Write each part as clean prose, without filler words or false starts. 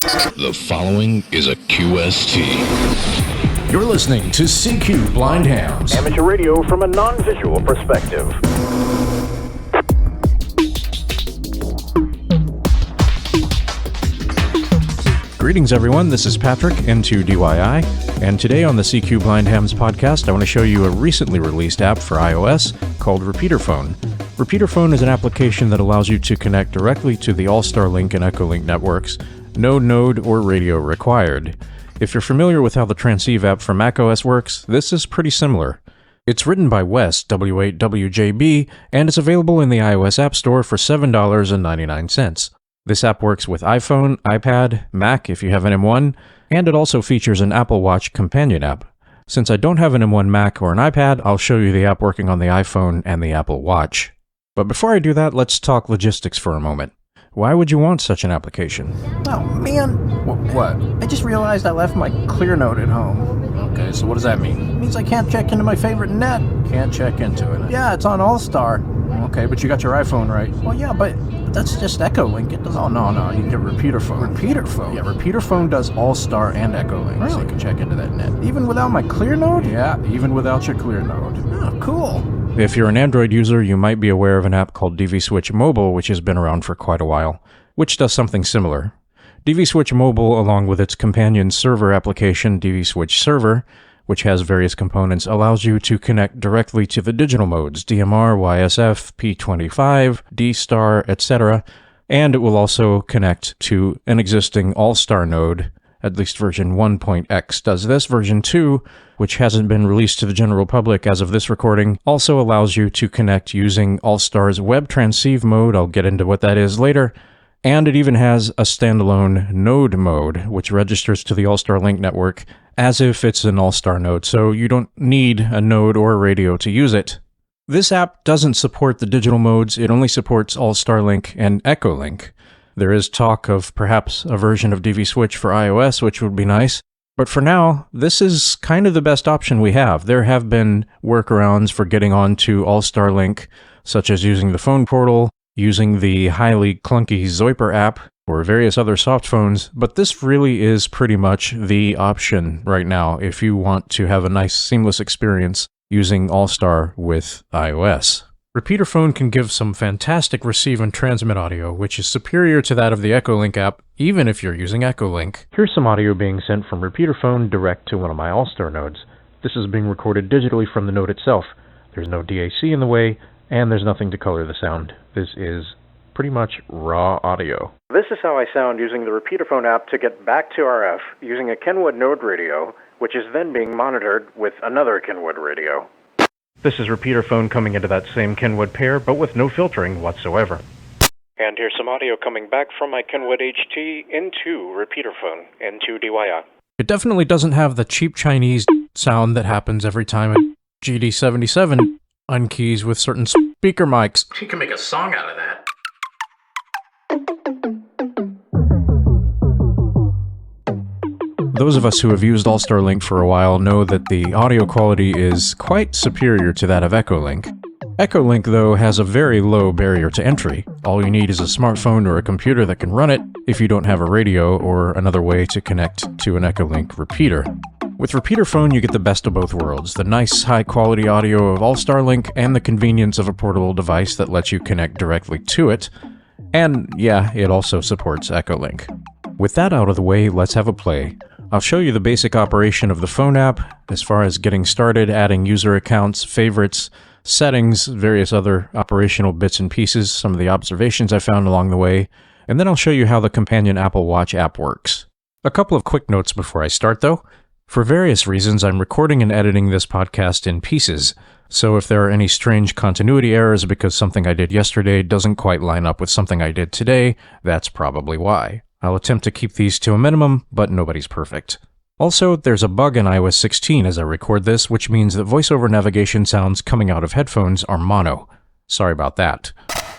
The following is a QST. You're listening to CQ Blind Hams. Amateur radio from a non-visual perspective. Greetings everyone, this is Patrick N2DYI, and today on the CQ Blind Hams podcast I want to show you a recently released app for iOS called RepeaterPhone. RepeaterPhone is an application that allows you to connect directly to the All-Star-Link and Echolink networks, no node or radio required. If you're familiar with how the Transceive app for macOS works, this is pretty similar. It's written by Wes W8WJB, and it's available in the iOS App Store for $7.99. This app works with iPhone, iPad, Mac if you have an M1, and it also features an Apple Watch companion app. Since I don't have an M1 Mac or an iPad, I'll show you the app working on the iPhone and the Apple Watch. But before I do that, let's talk logistics for a moment. Why would you want such an application? Oh, man. What? I just realized I left my clear note at home. Okay, so what does that mean? It means I can't check into my favorite net. Can't check into it. Yeah, it's on All-Star. Okay, but you got your iPhone right. Well, yeah, but that's just Echolink. It does all... No, you get RepeaterPhone. RepeaterPhone? Yeah, RepeaterPhone does All-Star and Echolink, Really? so you can check into that net. Even without my clear note? Yeah, even without your clear node. Oh, cool. If you're an Android user, you might be aware of an app called DVSwitch Mobile, which has been around for quite a while, which does something similar. DVSwitch Mobile, along with its companion server application, DVSwitch Server, which has various components, allows you to connect directly to the digital modes, DMR, YSF, P25, D-Star, etc., and it will also connect to an existing All-Star node. At least version 1.x does this. Version 2, which hasn't been released to the general public as of this recording, also allows you to connect using All-Star's web transceive mode. I'll get into what that is later. And it even has a standalone node mode, which registers to the All-Star Link network as if it's an All-Star node, so you don't need a node or a radio to use it. This app doesn't support the digital modes. It only supports All-Star Link and Echolink. There is talk of perhaps a version of DVSwitch for iOS, which would be nice. But for now, this is kind of the best option we have. There have been workarounds for getting onto All-Star Link, such as using the phone portal, using the highly clunky Zoiper app, or various other soft phones, but this really is pretty much the option right now if you want to have a nice seamless experience using All-Star with iOS. RepeaterPhone can give some fantastic receive and transmit audio, which is superior to that of the Echolink app, even if you're using Echolink. Here's some audio being sent from RepeaterPhone direct to one of my All-Star nodes. This is being recorded digitally from the node itself. There's no DAC in the way, and there's nothing to color the sound. This is pretty much raw audio. This is how I sound using the RepeaterPhone app to get back to RF using a Kenwood node radio, which is then being monitored with another Kenwood radio. This is RepeaterPhone coming into that same Kenwood pair, but with no filtering whatsoever. And here's some audio coming back from my Kenwood HT into RepeaterPhone N2DYI. It definitely doesn't have the cheap Chinese sound that happens every time a GD77 unkeys with certain speaker mics. You can make a song out of that. Those of us who have used All-Star Link for a while know that the audio quality is quite superior to that of Echolink. Echolink, though, has a very low barrier to entry. All you need is a smartphone or a computer that can run it if you don't have a radio or another way to connect to an Echolink repeater. With RepeaterPhone, you get the best of both worlds, the nice high-quality audio of All-Star Link and the convenience of a portable device that lets you connect directly to it. And yeah, it also supports Echolink. With that out of the way, let's have a play. I'll show you the basic operation of the phone app, as far as getting started, adding user accounts, favorites, settings, various other operational bits and pieces, some of the observations I found along the way, and then I'll show you how the companion Apple Watch app works. A couple of quick notes before I start, though. For various reasons, I'm recording and editing this podcast in pieces, so if there are any strange continuity errors because something I did yesterday doesn't quite line up with something I did today, that's probably why. I'll attempt to keep these to a minimum, but nobody's perfect. Also, there's a bug in iOS 16 as I record this, which means that voiceover navigation sounds coming out of headphones are mono. Sorry about that.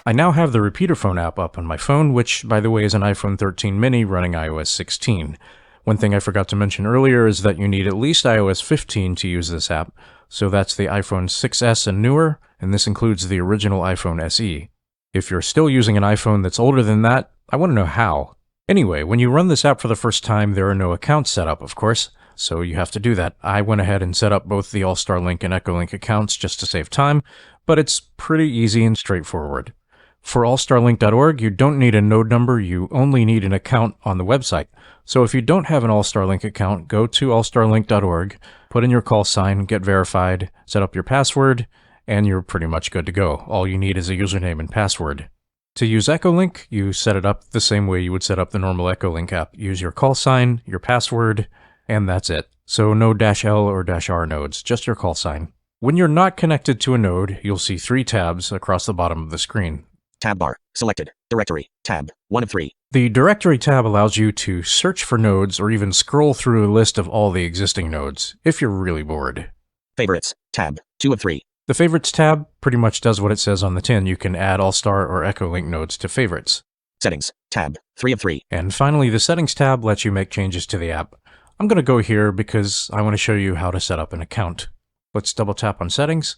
I now have the RepeaterPhone app up on my phone, which, by the way, is an iPhone 13 mini running iOS 16. One thing I forgot to mention earlier is that you need at least iOS 15 to use this app, so that's the iPhone 6S and newer, and this includes the original iPhone SE. If you're still using an iPhone that's older than that, I want to know how. Anyway, when you run this app for the first time, there are no accounts set up, of course, so you have to do that. I went ahead and set up both the All-Star Link and Echolink accounts just to save time, but it's pretty easy and straightforward. For allstarlink.org, you don't need a node number, you only need an account on the website. So if you don't have an All-Star-Link account, go to allstarlink.org, put in your call sign, get verified, set up your password, and you're pretty much good to go. All you need is a username and password. To use Echolink, you set it up the same way you would set up the normal Echolink app. Use your call sign, your password, and that's it. So no -L or -R nodes, just your call sign. When you're not connected to a node, you'll see 3 tabs across the bottom of the screen. Tab bar. Selected. Directory. Tab. 1 of 3. The Directory tab allows you to search for nodes or even scroll through a list of all the existing nodes, if you're really bored. Favorites. Tab. 2 of 3. The Favorites tab pretty much does what it says on the tin. You can add All-Star or Echolink nodes to Favorites. Settings. Tab. 3 of 3. And finally, the Settings tab lets you make changes to the app. I'm going to go here because I want to show you how to set up an account. Let's double tap on Settings.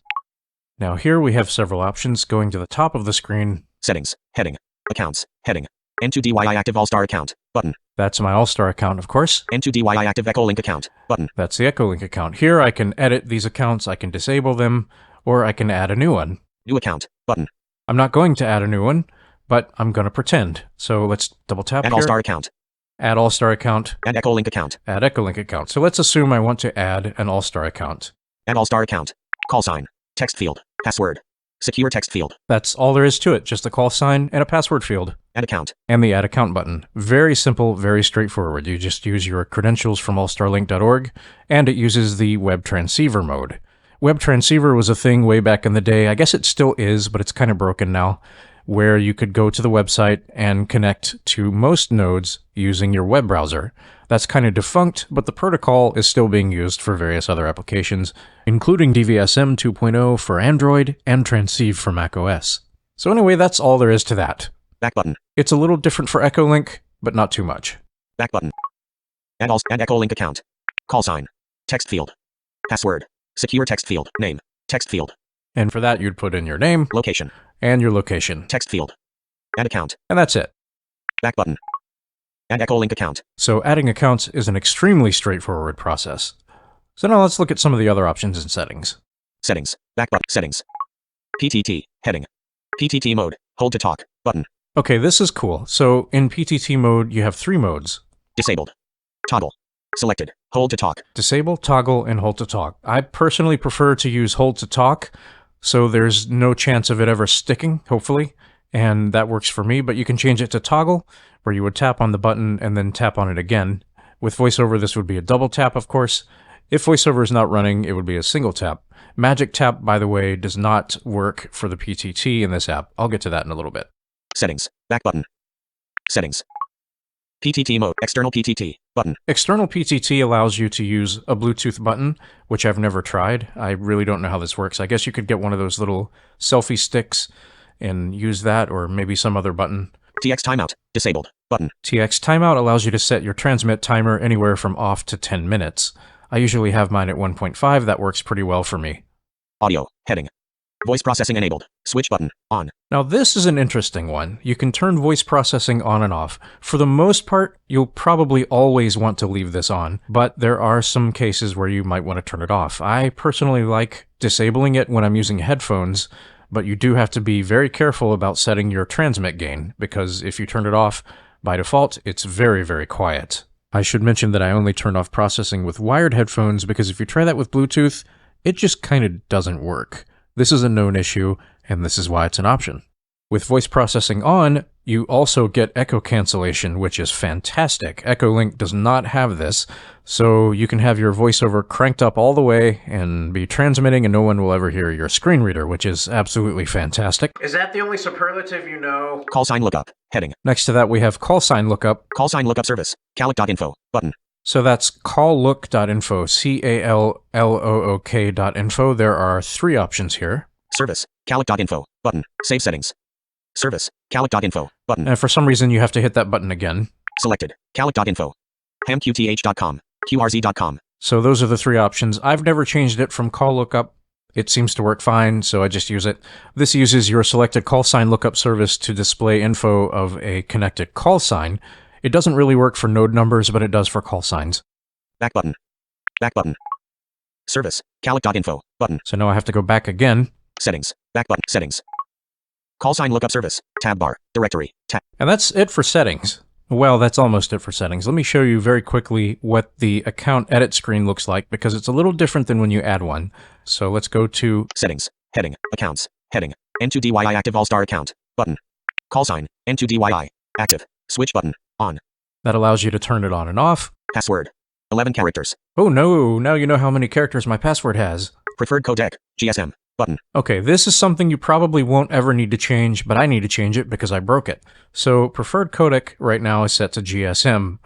Now here we have several options. Going to the top of the screen, Settings. Heading. Accounts. Heading. N2DYI active All-Star account. Button. that's my All-Star account, of course. N2DYI active Echolink account. Button. That's the Echolink account. Here I can edit these accounts, I can disable them, or I can add a new one. New account. Button. I'm not going to add a new one, but I'm going to pretend. So let's double tap Add here. All-Star account. Add All-Star account. Add Echolink account. Add Echolink account. So let's assume I want to add an All-Star account. Add All-Star account. Call sign. Text field. Password. Secure text field. That's all there is to it, just a call sign and a password field. Add account. And the Add Account button. Very simple, very straightforward. You just use your credentials from allstarlink.org, and it uses the web transceiver mode. Web transceiver was a thing way back in the day. I guess it still is, but it's kind of broken now, where you could go to the website and connect to most nodes using your web browser. That's kind of defunct, but the protocol is still being used for various other applications, including DVSM 2.0 for Android and Transceive for macOS. So anyway, that's all there is to that. Back button. It's a little different for Echolink, but not too much. Back button. Add Echolink account. Call sign. Text field. Password. Secure text field. Name. Text field. And for that, you'd put in your name Location. and your location. Text field. Add account. And that's it. Back button. Add Echolink account. So adding accounts is an extremely straightforward process. So now let's look at some of the other options and settings. Settings. Back button. Settings. PTT. Heading. PTT mode. Hold to talk. Button. Okay, this is cool. So in PTT mode, you have 3 modes. Disabled. Toggle. Selected. Hold to talk. Disable, toggle, and hold to talk. I personally prefer to use hold to talk, so there's no chance of it ever sticking, hopefully, and that works for me, but you can change it to toggle, where you would tap on the button and then tap on it again. With VoiceOver, this would be a double tap, of course. If VoiceOver is not running, it would be a single tap. Magic Tap, by the way, does not work for the PTT in this app. I'll get to that in a little bit. Settings. Back button. Settings. PTT mode. External PTT. Button. External PTT allows you to use a Bluetooth button, which I've never tried. I really don't know how this works. I guess you could get one of those little selfie sticks and use that, or maybe some other button. TX timeout. Disabled. Button. TX timeout allows you to set your transmit timer anywhere from off to 10 minutes. I usually have mine at 1.5. That works pretty well for me. Audio. Heading. Voice processing enabled. Switch button. On. Now this is an interesting one. You can turn voice processing on and off. For the most part, you'll probably always want to leave this on, but there are some cases where you might want to turn it off. I personally like disabling it when I'm using headphones, but you do have to be very careful about setting your transmit gain, because if you turn it off, by default, it's very, very quiet. I should mention that I only turn off processing with wired headphones, because if you try that with Bluetooth, it just kind of doesn't work. This is a known issue, and this is why it's an option. With voice processing on, you also get echo cancellation, which is fantastic. Echolink does not have this, so you can have your VoiceOver cranked up all the way and be transmitting and no one will ever hear your screen reader, which is absolutely fantastic. Is that the only superlative you know? Call sign lookup. Heading. Next to that, we have call sign lookup. Call sign lookup service. Calloc.info. Button. So that's calllook.info, CALLOOK.info. There are 3 options here. Service. Calloc.info. Button. Save settings. Service. Calloc.info. Button. And for some reason, you have to hit that button again. Selected. Calloc.info. hamqth.com. qrz.com. So those are the 3 options. I've never changed it from call lookup. It seems to work fine, so I just use it. This uses your selected call sign lookup service to display info of a connected call sign. It doesn't really work for node numbers, but it does for call signs. Back button. Back button. Service. Calic.info. Button. So now I have to go back again. Settings. Back button. Settings. Call sign lookup service. Tab bar. Directory. Tab. And that's it for settings. Well, that's almost it for settings. Let me show you very quickly what the account edit screen looks like, because it's a little different than when you add one. So let's go to Settings. Heading. Accounts. Heading. N2DYI active all-star account. Button. Call sign. N2DYI. Active. Switch button. On. that allows you to turn it on and off. Password. 11 characters. Oh no, now you know how many characters my password has. Preferred codec. GSM. Button. Okay, this is something you probably won't ever need to change, but I need to change it because I broke it. So preferred codec right now is set to GSM.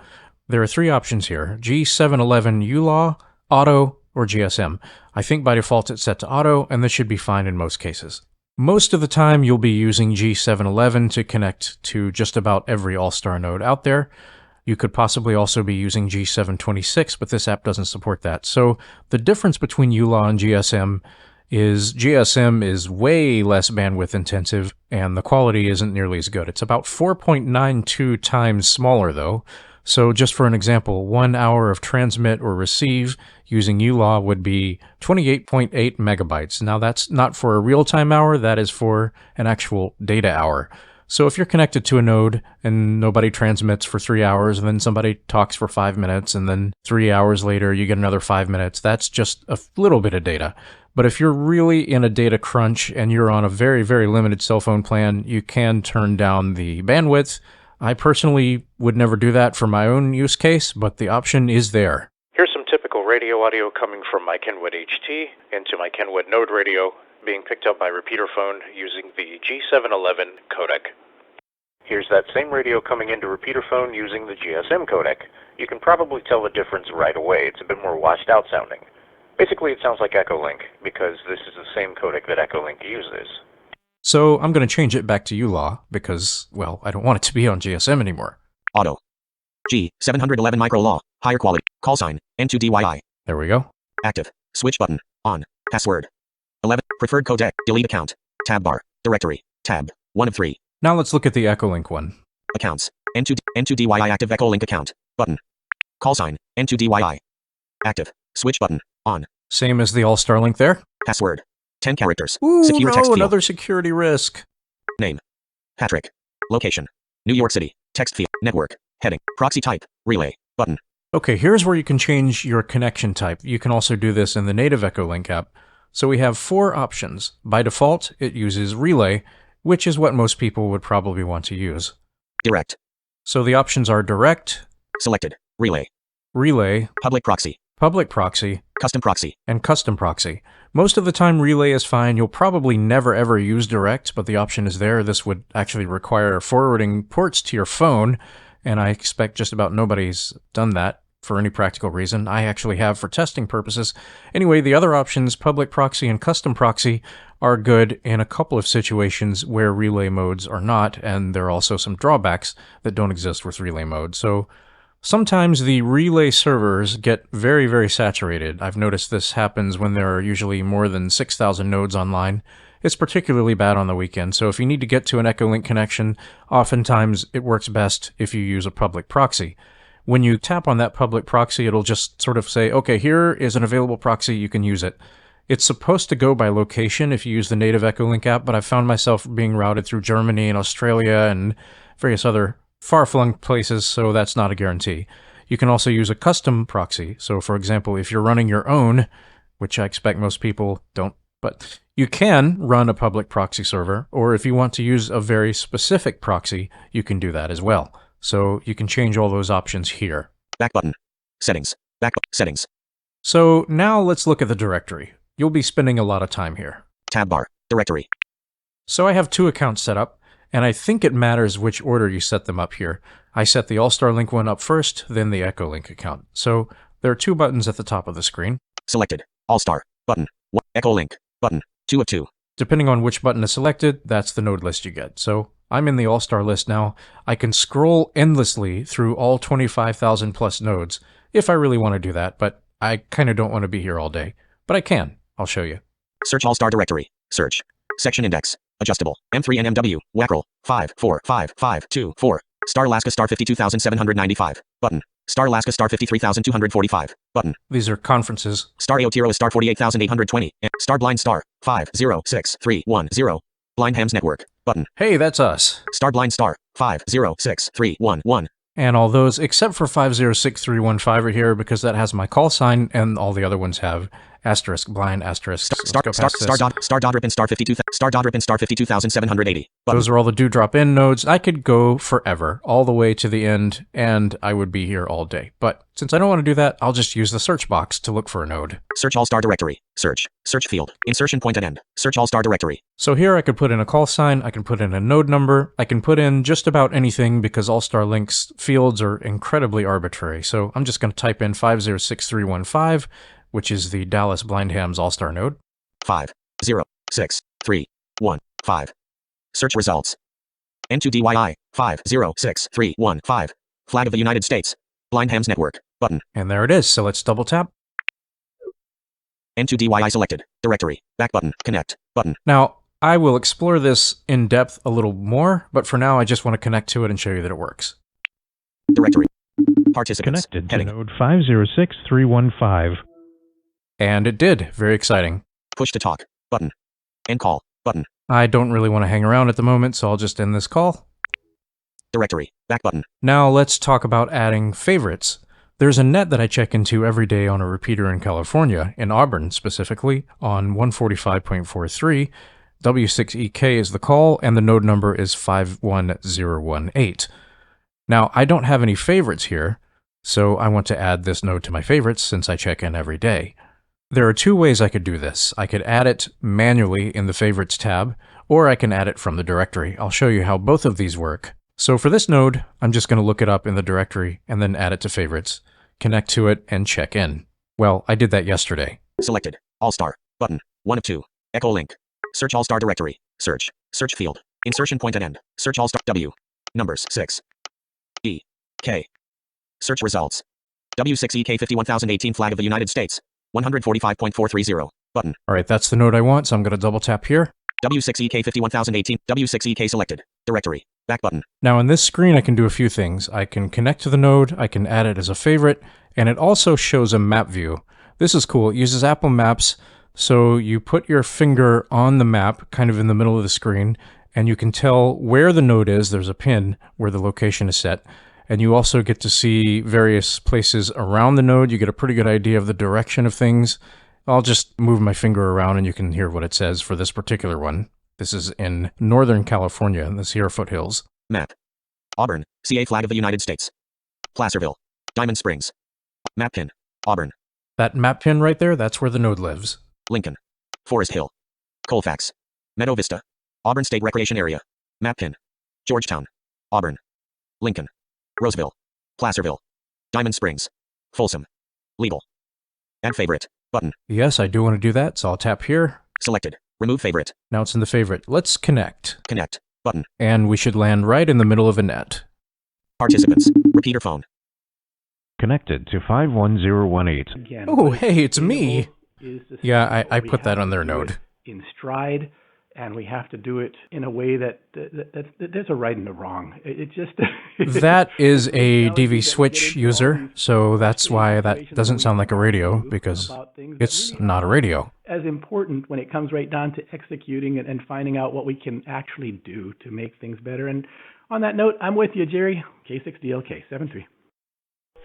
There are three options here: G711 ULAW, Auto, or GSM. I think by default it's set to Auto, and this should be fine in most cases. Most of the time you'll be using G711 to connect to just about every All-Star node out there. You could possibly also be using G726, but this app doesn't support that. So the difference between ULAW and GSM is way less bandwidth intensive, and the quality isn't nearly as good. It's about 4.92 times smaller though. So just for an example, 1 hour of transmit or receive using ULAW would be 28.8 megabytes. Now that's not for a real-time hour, that is for an actual data hour. So if you're connected to a node and nobody transmits for 3 hours, and then somebody talks for 5 minutes, and then 3 hours later you get another 5 minutes, that's just a little bit of data. But if you're really in a data crunch and you're on a very, very limited cell phone plan, you can turn down the bandwidth. I personally would never do that for my own use case, but the option is there. Here's some typical radio audio coming from my Kenwood HT into my Kenwood Node radio, being picked up by RepeaterPhone using the G711 codec. Here's that same radio coming into RepeaterPhone using the GSM codec. You can probably tell the difference right away. It's a bit more washed out sounding. Basically, it sounds like Echolink, because this is the same codec that Echolink uses. So I'm going to change it back to ULAW because, well, I don't want it to be on GSM anymore. Auto. G711 micro law. Higher quality. Call sign. N2DYI. There we go. Active. Switch button. On. Password. 11. Preferred codec. Delete account. Tab bar. Directory. Tab. 1 of 3. Now let's look at the Echolink one. Accounts. N2DYI active Echolink account. Button. Call sign. N2DYI. Active. Switch button. On. Same as the All-Star link there. Password. 10 characters. Ooh, Secure text field. another security risk. Name. Patrick. Location. New York City. Text field. Network. Heading. Proxy type. Relay. Button. Okay, here's where you can change your connection type. You can also do this in the native Echolink app. So we have 4 options. By default, it uses relay, which is what most people would probably want to use. Direct. So the options are direct, Selected. Relay. relay, Public proxy. public proxy, Custom proxy. and custom proxy. Most of the time relay is fine. You'll probably never ever use direct, but the option is there. This would actually require forwarding ports to your phone, and I expect just about nobody's done that for any practical reason. I actually have for testing purposes. Anyway, the other options, public proxy and custom proxy, are good in a couple of situations where relay modes are not, and there are also some drawbacks that don't exist with relay mode. So sometimes the relay servers get very, very saturated. I've noticed this happens when there are usually more than 6,000 nodes online. It's particularly bad on the weekend, so if you need to get to an Echolink connection, oftentimes it works best if you use a public proxy. When you tap on that public proxy, it'll just sort of say, okay, here is an available proxy, you can use it. It's supposed to go by location if you use the native Echolink app, but I've found myself being routed through Germany and Australia and various other far-flung places, so that's not a guarantee. You can also use a custom proxy. So for example, if you're running your own, which I expect most people don't, but you can run a public proxy server, or if you want to use a very specific proxy, you can do that as well. So you can change all those options here. Back button. Settings. Settings. So now let's look at the directory. You'll be spending a lot of time here. Tab bar. Directory. So I have 2 accounts set up, and I think it matters which order you set them up here. I set the All-Star Link one up first, then the Echolink account. So there are 2 buttons at the top of the screen. Selected. All-Star. Button. Echolink. Button. 2 of 2. Depending on which button is selected, that's the node list you get. So I'm in the All-Star list now. I can scroll endlessly through all 25,000 plus nodes if I really want to do that, but I kind of don't want to be here all day. But I can. I'll show you. Search All-Star Directory. Search. Section index. Adjustable. M3 NMW. Wackrel. 545524. Star Alaska star 52,795. Button. Star Alaska star 53,245. Button. These are conferences. Star Aotearoa star 48,820. Star Blind star 506310. Blind Hams Network. Button. Hey, that's us. Star Blind star 506311. And all those, except for 506315 are here because that has my call sign, and all the other ones have asterisk, blind, asterisk. Star Dodrip and star 52,780. Button. Those are all the do drop in nodes. I could go forever, all the way to the end, and I would be here all day. But since I don't want to do that, I'll just use the search box to look for a node. Search all star directory. Search field. Insertion point at end. Search all star directory. So here I could put in a call sign, I can put in a node number, I can put in just about anything because All-Star Link's fields are incredibly arbitrary. So I'm just going to type in 506315, which is the Dallas Blind Hams All-Star node. 506315. Search results. N2DYI 506315. Flag of the United States. Blind Hams Network. Button. And there it is. So let's double tap. N2DYI selected. Directory. Back button. Connect. Button. Now, I will explore this in depth a little more, but for now I just want to connect to it and show you that it works. Directory. Participants. Connected Heading. to node 506315. And it did. Very exciting. Push to talk. Button. End call. Button. I don't really want to hang around at the moment, so I'll just end this call. Directory. Back button. Now let's talk about adding favorites. There's a net that I check into every day on a repeater in California, in Auburn specifically, on 145.43. W6EK is the call, and the node number is 51018. Now, I don't have any favorites here, so I want to add this node to my favorites since I check in every day. There are two ways I could do this. I could add it manually in the Favorites tab, or I can add it from the directory. I'll show you how both of these work. So for this node, I'm just going to look it up in the directory and then add it to Favorites, connect to it, and check in. Well, I did that yesterday. Selected. All-Star. Button. 1 of 2. Echo link. Search All-Star directory. Search field. Insertion point at end. Search All-Star. W. Numbers 6. E. K. Search results. W6EK 51018 Flag of the United States. 145.430. Button. All right, that's the node I want, so I'm going to double tap here. W6EK 51018. W6EK selected. Directory. Back button. Now in this screen I can do a few things. I can connect to the node, I can add it as a favorite, and it also shows a map view. This is cool. It uses Apple Maps, so you put your finger on the map, kind of in the middle of the screen, and you can tell where the node is. There's a pin where the location is set. And you also get to see various places around the node. You get a pretty good idea of the direction of things. I'll just move my finger around and you can hear what it says for this particular one. This is in Northern California, in the Sierra foothills. Map. Auburn, CA Flag of the United States. Placerville. Diamond Springs. Map pin. Auburn. That map pin right there, that's where the node lives. Lincoln. Forest Hill. Colfax. Meadow Vista. Auburn State Recreation Area. Map pin. Georgetown. Auburn. Lincoln. Roseville. Placerville. Diamond Springs. Folsom. Legal. Add favorite. Button. Yes, I do want to do that, so I'll tap here. Selected. Remove favorite. Now it's in the favorite. Let's connect. Connect. Button. And we should land right in the middle of a net. Participants. Repeater phone. Connected to 51018. Again, Oh, what hey, it's is me. available is the Yeah, schedule. I We put that have on to their do node. it in stride, and we have to do it in a way that there's a right and a wrong. It just That is a Technology that DV we switch get into all user, these so that's why that situations doesn't where sound we like a have radio, to because about things that it's really not a radio. as important when it comes right down to executing and finding out what we can actually do to make things better. And on that note, I'm with you, Jerry. K6DLK73.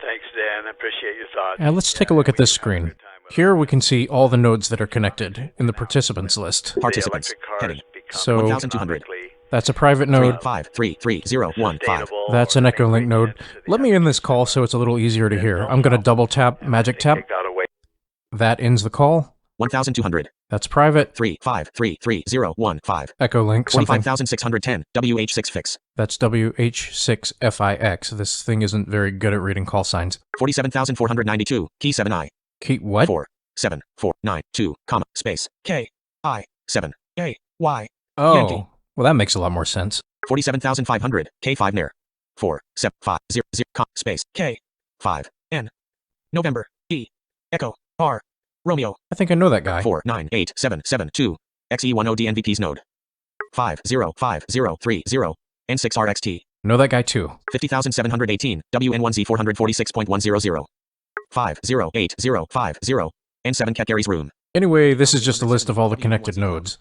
Thanks, Dan. I appreciate your thoughts. Now let's take a look at this screen. Here we can see all the nodes that are connected in the participants list. Participants. Heading. So 1200. that's a private node. 533015. That's an Echo Link node. Let me end this call so it's a little easier to hear. I'm going to double tap, magic tap. That ends the call. 1200. That's private. 353015. Echo Link, something. 25610. WH6 fix. That's WH6FIX. This thing isn't very good at reading call signs. 47492. Key 7I. Key what? 47492, comma, space, K, I, 7, A, Y. Oh, Yankee. well that makes a lot more sense. 47500. K5 near. 4750, space, K, 5, N. November, E, Echo, R, Romeo. I think I know that guy. 498772. XE10DNVP's node. 505030. N6RXT. Know that guy too. 50,718, WN1Z446.100. 508050, N7 Cat Gary's room. Anyway, this is just a list of all the connected nodes.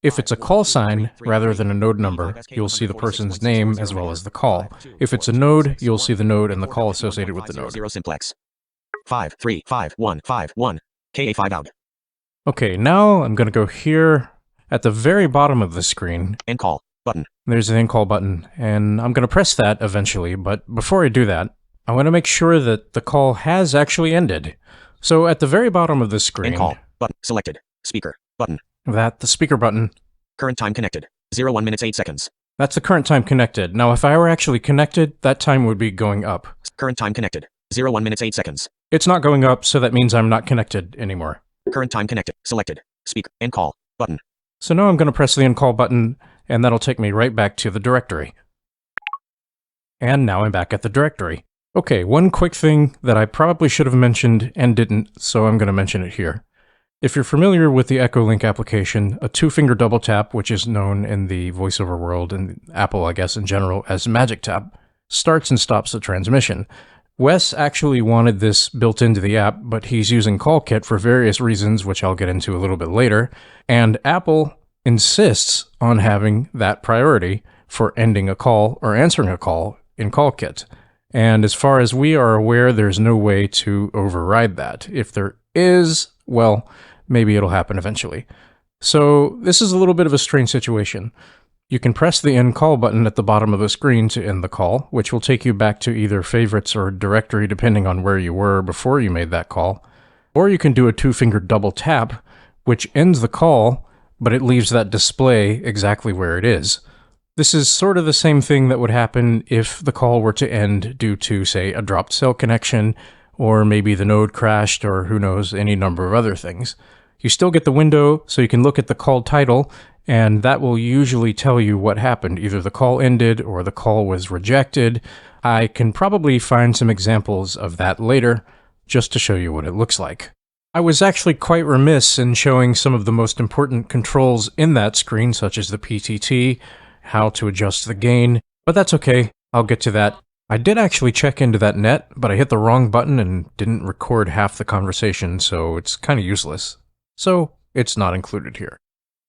If it's a call sign rather than a node number, you'll see the person's name as well as the call. If it's a node, you'll see the node and the call associated with the node. 0 simplex. 535151, KA5 out. Okay, now I'm going to go here at the very bottom of the screen. End call button. There's an end call button, and I'm going to press that eventually, but before I do that, I want to make sure that the call has actually ended. So at the very bottom of the screen, End call button selected. Speaker button. The speaker button. Current time connected. 1 minutes 8 seconds. That's the current time connected. Now, if I were actually connected, that time would be going up. Current time connected. 1 minutes 8 seconds. It's not going up, so that means I'm not connected anymore. Current time connected. Selected. Speaker. End call button. So now I'm going to press the end call button, and that'll take me right back to the directory. And now I'm back at the directory. Okay, one quick thing that I probably should have mentioned and didn't, so I'm going to mention it here. If you're familiar with the EchoLink application, a two-finger double tap, which is known in the voiceover world and Apple, I guess, in general, as Magic Tap, starts and stops the transmission. Wes actually wanted this built into the app, but he's using CallKit for various reasons, which I'll get into a little bit later, and Apple insists on having that priority for ending a call or answering a call in CallKit. And as far as we are aware, there's no way to override that. If there is, well, maybe it'll happen eventually. So this is a little bit of a strange situation. You can press the end call button at the bottom of the screen to end the call, which will take you back to either favorites or directory depending on where you were before you made that call. Or you can do a two-finger double tap, which ends the call, but it leaves that display exactly where it is. This is sort of the same thing that would happen if the call were to end due to, say, a dropped cell connection, or maybe the node crashed, or who knows, any number of other things. You still get the window, so you can look at the call title, and that will usually tell you what happened. Either the call ended or the call was rejected. I can probably find some examples of that later, just to show you what it looks like. I was actually quite remiss in showing some of the most important controls in that screen, such as the PTT, how to adjust the gain, but that's okay, I'll get to that. I did actually check into that net, but I hit the wrong button and didn't record half the conversation, so it's kind of useless. So it's not included here.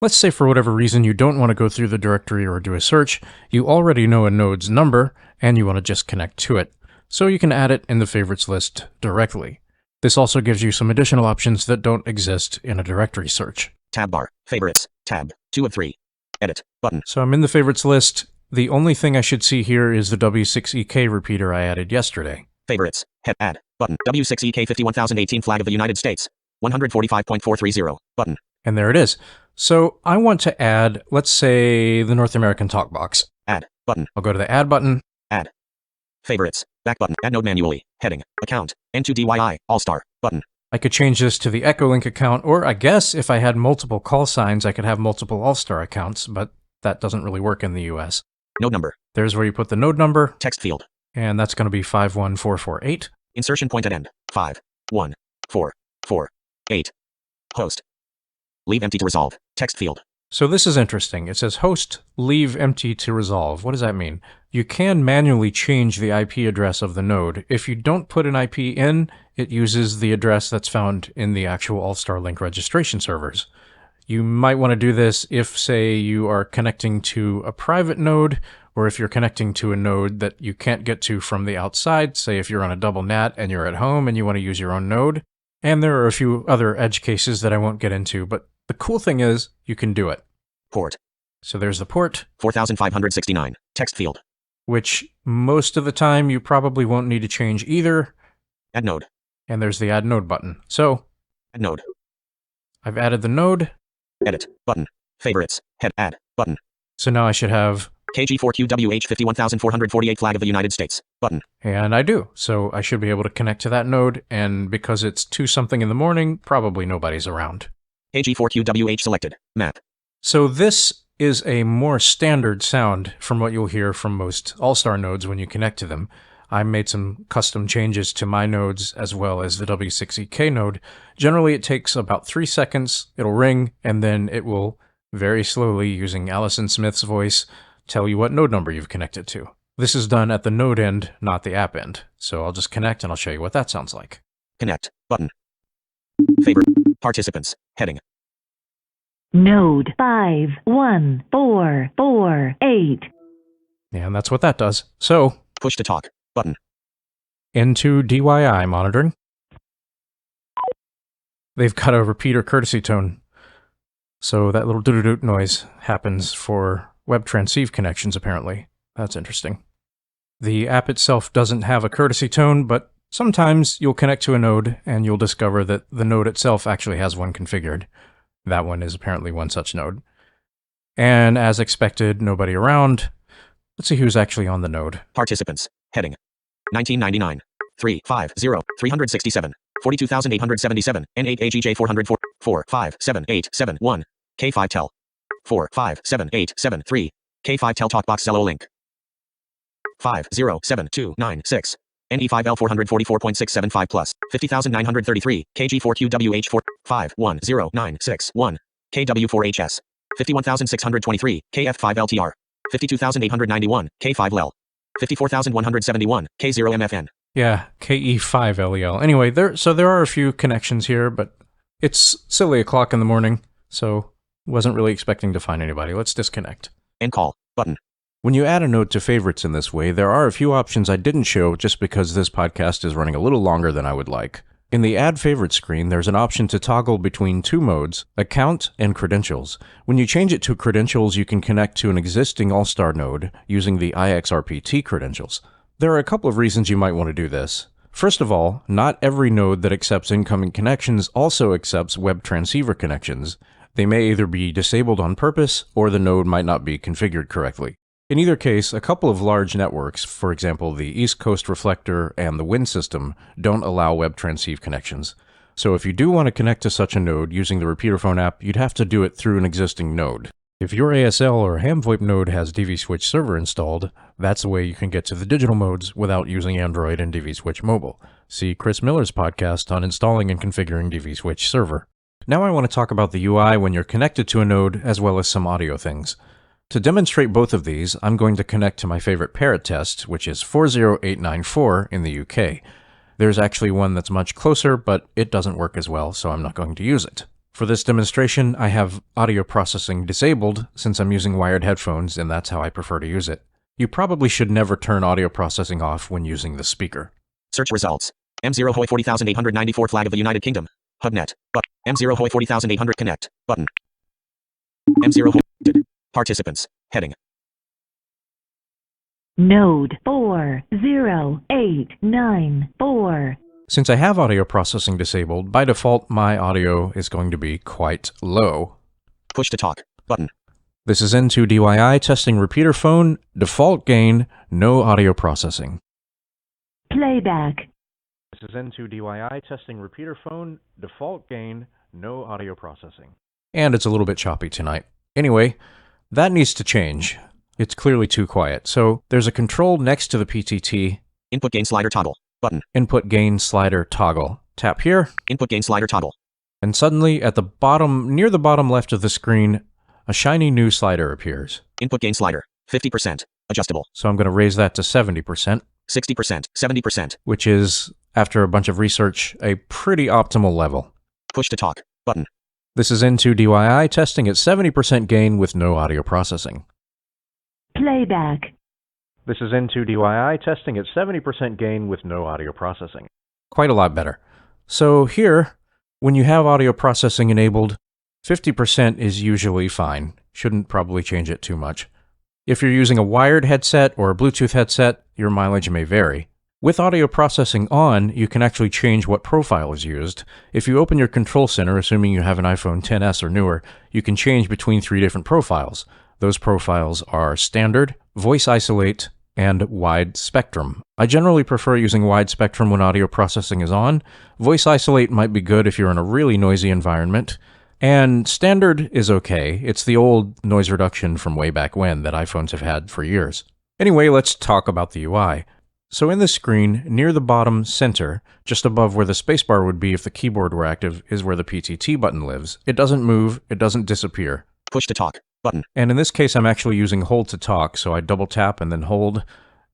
Let's say for whatever reason you don't want to go through the directory or do a search, you already know a node's number, and you want to just connect to it. So you can add it in the favorites list directly. This also gives you some additional options that don't exist in a directory search. Tab bar, favorites, tab, 2 of 3. Edit, button. So I'm in the favorites list. The only thing I should see here is the W6EK repeater I added yesterday. Favorites, head add, button. W6EK 51018 flag of the United States. 145.430, button. And there it is. So I want to add, let's say, the North American talk box. Add, button. I'll go to the add button. Add. Favorites, back button. Add node manually. Heading, account, N2DYI, all-star, button. I could change this to the EchoLink account, or I guess if I had multiple call signs, I could have multiple all-star accounts, but that doesn't really work in the US. Node number. There's where you put the node number. Text field. And that's going to be 51448. Insertion point at end. 51448. Host. Leave empty to resolve. Text field. So this is interesting. It says host, leave empty to resolve. What does that mean? You can manually change the IP address of the node. If you don't put an IP in, it uses the address that's found in the actual All-Star Link registration servers. You might want to do this if, say, you are connecting to a private node, or if you're connecting to a node that you can't get to from the outside, say if you're on a double NAT and you're at home and you want to use your own node. And there are a few other edge cases that I won't get into, but the cool thing is you can do it. Port. So there's the port. 4569. Text field. Which most of the time you probably won't need to change either. Add node. And there's the add node button. So add node. I've added the node. Edit button. Favorites. Head add button. So now I should have KG4QWH 51448 flag of the United States button. And I do. So I should be able to connect to that node, and because it's 2 something in the morning, probably nobody's around. KG4QWH selected. Map. So this is a more standard sound from what you'll hear from most All-Star nodes when you connect to them. I made some custom changes to my nodes as well as the W6EK node. Generally, it takes about 3 seconds. It'll ring, and then it will very slowly, using Allison Smith's voice, tell you what node number you've connected to. This is done at the node end, not the app end. So I'll just connect and I'll show you what that sounds like. Connect. Button. Favorite. Participants. Heading. Node 51448. And that's what that does. So, Push to talk. Button. N2DYI monitoring. They've got a repeater courtesy tone. So that little doo-doo-doo noise happens for web transceive connections, apparently. That's interesting. The app itself doesn't have a courtesy tone, but sometimes you'll connect to a node and you'll discover that the node itself actually has one configured. That one is apparently one such node. And as expected, nobody around. Let's see who's actually on the node. Participants. Heading. 1999. 350. 367. 42,877. N8 AGJ 404. 457871. K5 tel. 457873. K5 tel talkbox Zello link. 507296. NE5L 444.675 plus 50,933. KG4QWH 451091. KW4HS 51,623. KF5LTR 52,891. K5LEL 54,171. K0MFN. Yeah, KE5LEL. Anyway, there are a few connections here, but it's silly o'clock in the morning, so wasn't really expecting to find anybody. Let's disconnect. End call. Button. When you add a node to favorites in this way, there are a few options I didn't show just because this podcast is running a little longer than I would like. In the Add Favorite screen, there's an option to toggle between two modes, Account and Credentials. When you change it to Credentials, you can connect to an existing All-Star node using the IXRPT credentials. There are a couple of reasons you might want to do this. First of all, not every node that accepts incoming connections also accepts web transceiver connections. They may either be disabled on purpose, or the node might not be configured correctly. In either case, a couple of large networks, for example the East Coast Reflector and the Wind system, don't allow web transceive connections. So if you do want to connect to such a node using the RepeaterPhone app, you'd have to do it through an existing node. If your ASL or HamVoIP node has DVSwitch Server installed, that's the way you can get to the digital modes without using Android and DVSwitch Mobile. See Chris Miller's podcast on installing and configuring DVSwitch Server. Now I want to talk about the UI when you're connected to a node, as well as some audio things. To demonstrate both of these, I'm going to connect to my favorite parrot test, which is 40894 in the UK. There's actually one that's much closer, but it doesn't work as well, so I'm not going to use it. For this demonstration, I have audio processing disabled since I'm using wired headphones, and that's how I prefer to use it. You probably should never turn audio processing off when using the speaker. Search results. M0 Hoi 40,894 flag of the United Kingdom. HubNet. But M0 Hoi 40,800 connect. Button. M0 Hoi. Participants. Heading. Node 40894. Since I have audio processing disabled, by default my audio is going to be quite low. Push to talk. Button. This is N2DYI testing RepeaterPhone, default gain, no audio processing. Playback. This is N2DYI testing RepeaterPhone, default gain, no audio processing. And it's a little bit choppy tonight. Anyway, that needs to change. It's clearly too quiet. So there's a control next to the PTT. Input gain slider toggle. Button. Input gain slider toggle. Tap here. Input gain slider toggle. And suddenly at the bottom, near the bottom left of the screen, a shiny new slider appears. Input gain slider. 50%. Adjustable. So I'm going to raise that to 70%. 60%. 70%. Which is, after a bunch of research, a pretty optimal level. Push to talk. Button. This is N2DYI testing at 70% gain with no audio processing. Playback. This is N2DYI testing at 70% gain with no audio processing. Quite a lot better. So here, when you have audio processing enabled, 50% is usually fine. Shouldn't probably change it too much. If you're using a wired headset or a Bluetooth headset, your mileage may vary. With audio processing on, you can actually change what profile is used. If you open your control center, assuming you have an iPhone XS or newer, you can change between 3 different profiles. Those profiles are Standard, Voice Isolate, and Wide Spectrum. I generally prefer using Wide Spectrum when audio processing is on. Voice Isolate might be good if you're in a really noisy environment. And Standard is okay. It's the old noise reduction from way back when that iPhones have had for years. Anyway, let's talk about the UI. So in the screen, near the bottom center, just above where the spacebar would be if the keyboard were active, is where the PTT button lives. It doesn't move, it doesn't disappear. Push to talk. Button. And in this case, I'm actually using hold to talk, so I double tap and then hold,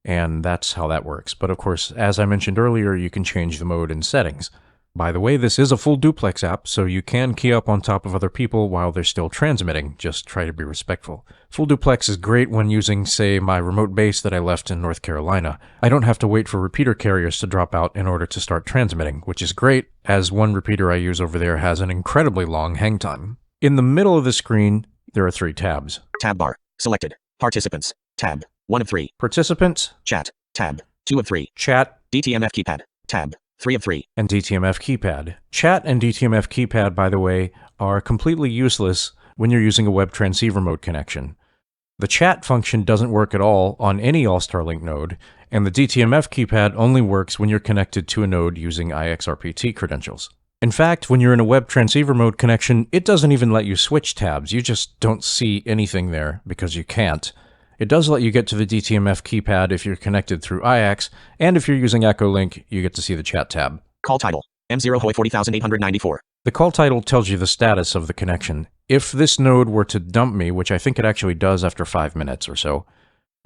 And that's how that works. But of course, as I mentioned earlier, you can change the mode in settings. By the way, this is a full duplex app, so you can key up on top of other people while they're still transmitting. Just try to be respectful. Full duplex is great when using, say, my remote base that I left in North Carolina. I don't have to wait for repeater carriers to drop out in order to start transmitting, which is great, as one repeater I use over there has an incredibly long hang time. In the middle of the screen, there are 3 tabs. Tab bar. Selected. Participants. Tab. 1 of 3. Participants. Chat. Tab. 2 of 3. Chat. DTMF keypad. Tab. 3 of 3. And DTMF keypad. Chat and DTMF keypad, by the way, are completely useless when you're using a web transceiver mode connection. The chat function doesn't work at all on any All-Star Link node, and the DTMF keypad only works when you're connected to a node using IXRPT credentials. In fact, when you're in a web transceiver mode connection, it doesn't even let you switch tabs. You just don't see anything there because you can't. It does let you get to the DTMF keypad if you're connected through IX, and if you're using Echolink, you get to see the chat tab. Call title. M0 Hoi 40894. The call title tells you the status of the connection. If this node were to dump me, which I think it actually does after 5 minutes or so,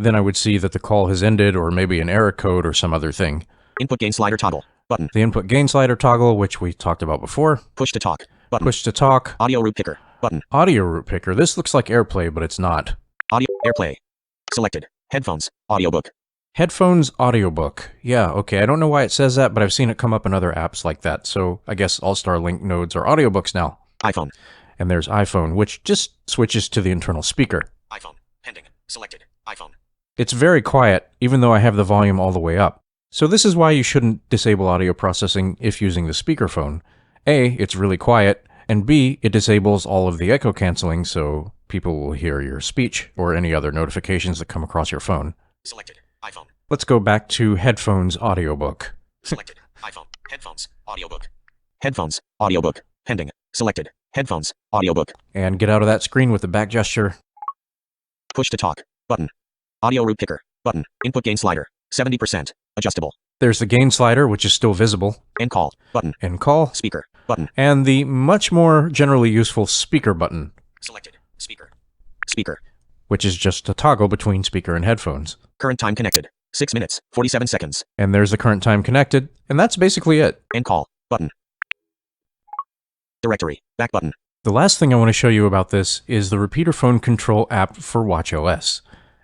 then I would see that the call has ended, or maybe an error code or some other thing. Input gain slider toggle. Button. The input gain slider toggle, which we talked about before. Push to talk. Button. Push to talk. Audio root picker. Button. Audio root picker. This looks like AirPlay, but it's not. Audio AirPlay. Selected. Headphones. Audiobook. Headphones audiobook. Yeah, okay. I don't know why it says that, but I've seen it come up in other apps like that. So I guess All-Star Link nodes are audiobooks now. iPhone. And there's iPhone, which just switches to the internal speaker. iPhone. Pending. Selected. iPhone. It's very quiet, even though I have the volume all the way up. So this is why you shouldn't disable audio processing if using the speakerphone. A, it's really quiet, and B, it disables all of the echo canceling, so people will hear your speech or any other notifications that come across your phone. Selected. iPhone. Let's go back to Headphones audiobook. Selected. iPhone. Headphones. Audiobook. Headphones. Audiobook. Pending. Selected. Headphones. Audiobook. And get out of that screen with the back gesture. Push to talk. Button. Audio root picker. Button. Input gain slider. 70%. Adjustable. There's the gain slider, which is still visible. End call. Button. End call. Speaker. Button. And the much more generally useful speaker button. Selected. Speaker. Speaker. Which is just a toggle between speaker and headphones. Current time connected. 6 minutes, 47 seconds. And there's the current time connected, and that's basically it. End call. Button. Directory. Back button. The last thing I want to show you about this is the RepeaterPhone Control app for watchOS.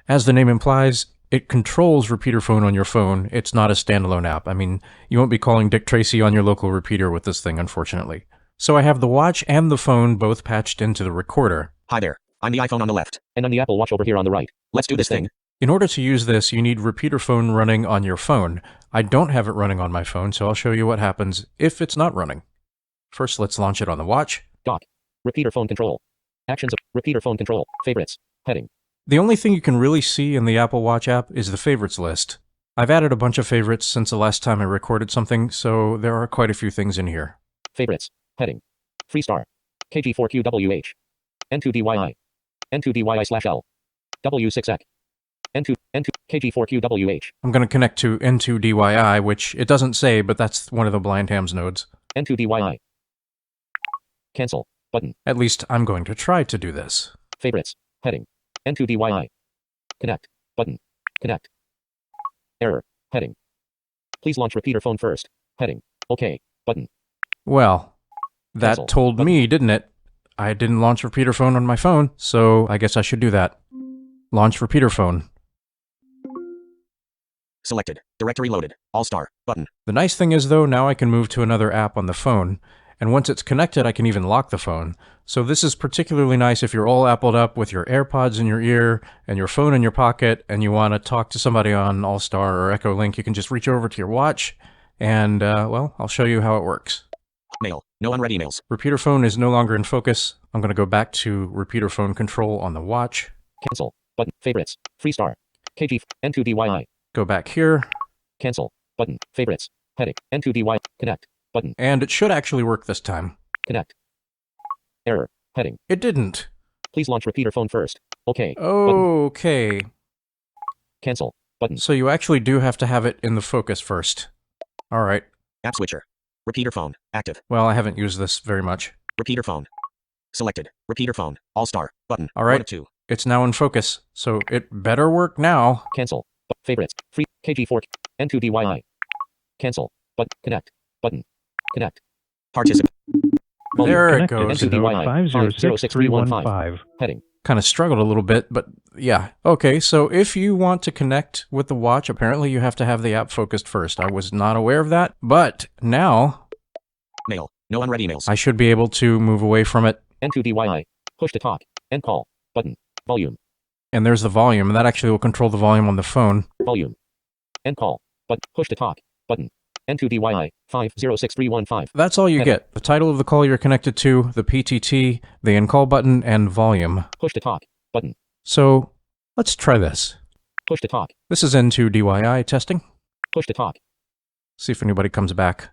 As the name implies, it controls RepeaterPhone on your phone. It's not a standalone app. I mean, you won't be calling Dick Tracy on your local repeater with this thing, unfortunately. So I have the watch and the phone both patched into the recorder. Hi there. I'm the iPhone on the left, and I'm the Apple Watch over here on the right. Let's do this thing. In order to use this, you need RepeaterPhone running on your phone. I don't have it running on my phone, so I'll show you what happens if it's not running. First, let's launch it on the watch. Dock. RepeaterPhone control. Actions of RepeaterPhone control. Favorites. Heading. The only thing you can really see in the Apple Watch app is the favorites list. I've added a bunch of favorites since the last time I recorded something, so there are quite a few things in here. Favorites. Heading. Freestar. KG4QWH. N2DYI. N2DYI/L. W6X. N2 KG4QWH. I'm going to connect to N2DYI, which it doesn't say, but that's one of the blind hams nodes. N2DYI. Cancel. Button. At least I'm going to try to do this. Favorites. Heading. N2DYI. Connect. Button. Connect. Error. Heading. Please launch RepeaterPhone first. Heading. OK. Button. Well, that Cancel. told Button. me, didn't it? I didn't launch RepeaterPhone on my phone, so I guess I should do that. Launch RepeaterPhone. Selected. Directory loaded. All-star. Button. The nice thing is, though, now I can move to another app on the phone, and once it's connected, I can even lock the phone. So this is particularly nice if you're all appled up with your AirPods in your ear and your phone in your pocket, and you want to talk to somebody on All-Star or Echolink. You can just reach over to your watch, and, well, I'll show you how it works. Mail. No unread emails. RepeaterPhone is no longer in focus. I'm going to go back to RepeaterPhone control on the watch. Cancel. Button. Favorites. Freestar. KG. N2DYI. Go back here. Cancel. Button. Favorites. Heading. N2DY. Connect. Button. And it should actually work this time. Connect. Error. Heading. It didn't. Please launch RepeaterPhone first. OK. Okay. Button. Cancel. Button. So you actually do have to have it in the focus first. All right. App switcher. RepeaterPhone. Active. Well, I haven't used this very much. RepeaterPhone. Selected. RepeaterPhone. All-star. Button. All right. 1 of 2. It's now in focus, so it better work now. Cancel. Favorites. Free. KG4. N2DYI. Cancel. But connect. Button. Connect. Participant. There it Connected goes. to node N2DYI. 506315. Heading. Kind of struggled a little bit, but yeah. Okay, so if you want to connect with the watch, apparently you have to have the app focused first. I was not aware of that, but now Mail. No unread emails. I should be able to move away from it. N2DYI. Push to talk. End call. Button. Volume. And there's the volume, and that actually will control the volume on the phone. Volume. End call. But push to talk. Button. N2DYI. 506315. That's all you get. The title of the call you're connected to, the PTT, the end call button, and volume. Push to talk. Button. So let's try this. Push to talk. This is N2DYI testing. Push to talk. See if anybody comes back.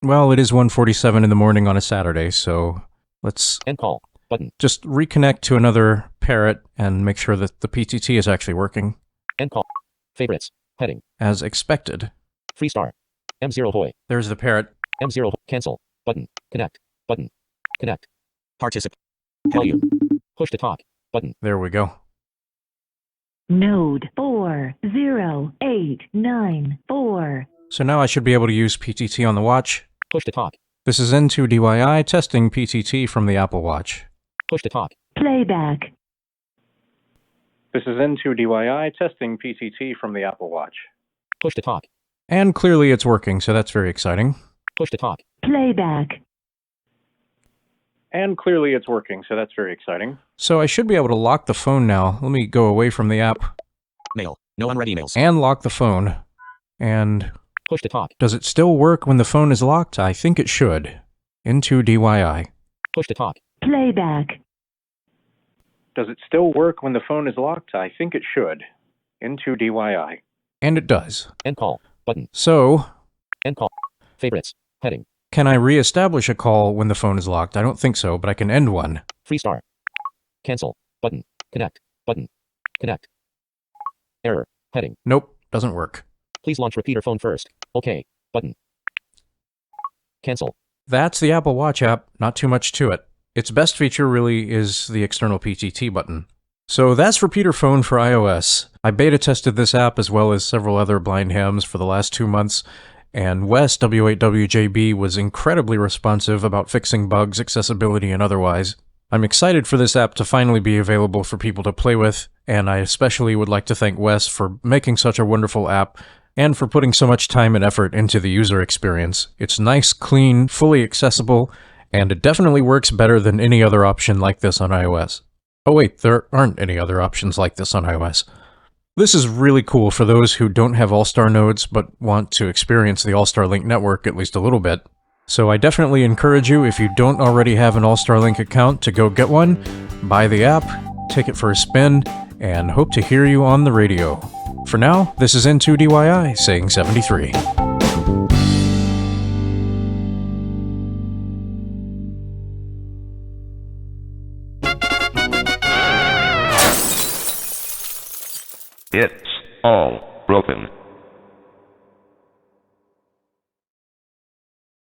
Well, it is 1:47 in the morning on a Saturday, so let's End call. Button. just reconnect to another parrot and make sure that the PTT is actually working End call. Favorites. Heading. as expected. Freestar. M0 Hoy. There's the parrot. M0. Cancel. Button. Connect. Button. Connect. Participant. Volume. Push to talk. Button. There we go. Node 40894. So now I should be able to use PTT on the watch. Push to talk. This is N2DYI testing PTT from the Apple Watch. Push to talk. Playback. This is N2DYI testing PTT from the Apple Watch. Push to talk. And clearly it's working, so that's very exciting. Push to talk. Playback. And clearly it's working, so that's very exciting. So I should be able to lock the phone now. Let me go away from the app Mail. No unread emails. and lock the phone. And Push to talk. does it still work when the phone is locked? I think it should. N2DYI. Push to talk. Playback. Does it still work when the phone is locked? I think it should. N2DYI. And it does. End call. Button. So, End call. Favorites. Heading. can I reestablish a call when the phone is locked? I don't think so, but I can end one. Freestar. Cancel. Button. Connect. Button. Connect. Error. Heading. Nope, doesn't work. Please launch RepeaterPhone first. OK. Button. Cancel. That's the Apple Watch app, not too much to it. Its best feature really is the external PTT button. So that's RepeaterPhone for iOS. I beta tested this app as well as several other blind hams for the last 2 months, and Wes W8WJB was incredibly responsive about fixing bugs, accessibility, and otherwise. I'm excited for this app to finally be available for people to play with, and I especially would like to thank Wes for making such a wonderful app and for putting so much time and effort into the user experience. It's nice, clean, fully accessible, and it definitely works better than any other option like this on iOS. Oh wait, there aren't any other options like this on iOS. This is really cool for those who don't have All-Star nodes but want to experience the All-Star Link network at least a little bit. So I definitely encourage you, if you don't already have an All-Star Link account, to go get one, buy the app, take it for a spin, and hope to hear you on the radio. For now, this is N2DYI saying 73. It's all broken.